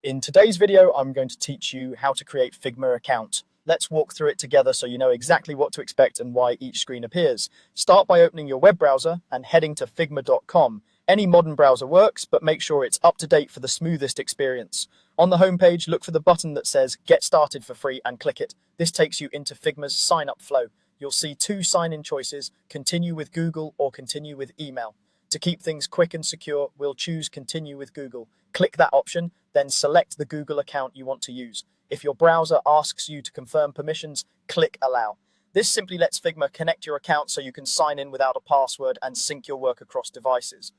In today's video, I'm going to teach you how to create Figma account. Let's walk through it together so you know exactly what to expect and why each screen appears. Start by opening your web browser and heading to figma.com. Any modern browser works, but make sure it's up to date for the smoothest experience. On the homepage, look for the button that says Get Started for free and click it. This takes you into Figma's sign-up flow. You'll see two sign-in choices, continue with Google or continue with email. To keep things quick and secure, we'll choose Continue with Google. Click that option, then select the Google account you want to use. If your browser asks you to confirm permissions, click Allow. This simply lets Figma connect your account so you can sign in without a password and sync your work across devices.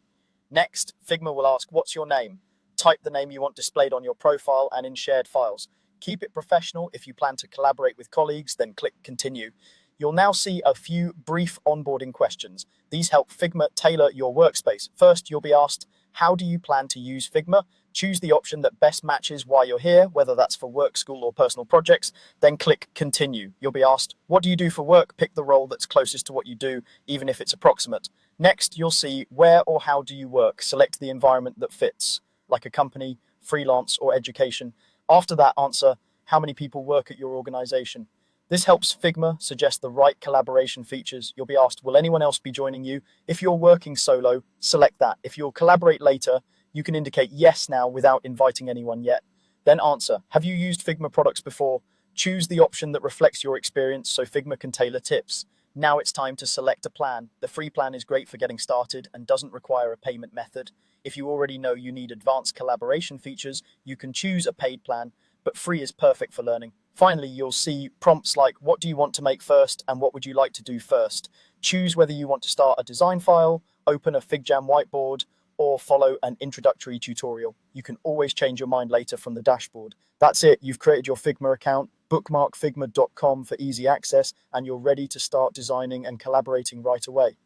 Next, Figma will ask, what's your name? Type the name you want displayed on your profile and in shared files. Keep it professional. If you plan to collaborate with colleagues, then click Continue. You'll now see a few brief onboarding questions. These help Figma tailor your workspace. First, you'll be asked, how do you plan to use Figma? Choose the option that best matches why you're here, whether that's for work, school, or personal projects. Then click Continue. You'll be asked, what do you do for work? Pick the role that's closest to what you do, even if it's approximate. Next, you'll see where or how do you work. Select the environment that fits, like a company, freelance, or education. After that, answer, how many people work at your organization? This helps Figma suggest the right collaboration features. You'll be asked, will anyone else be joining you? If you're working solo, select that. If you'll collaborate later, you can indicate yes now without inviting anyone yet. Then answer, have you used Figma products before? Choose the option that reflects your experience so Figma can tailor tips. Now it's time to select a plan. The free plan is great for getting started and doesn't require a payment method. If you already know you need advanced collaboration features, you can choose a paid plan, but free is perfect for learning. Finally, you'll see prompts like, what do you want to make first and what would you like to do first? Choose whether you want to start a design file, open a FigJam whiteboard, or follow an introductory tutorial. You can always change your mind later from the dashboard. That's it, you've created your Figma account, bookmark figma.com for easy access, and you're ready to start designing and collaborating right away.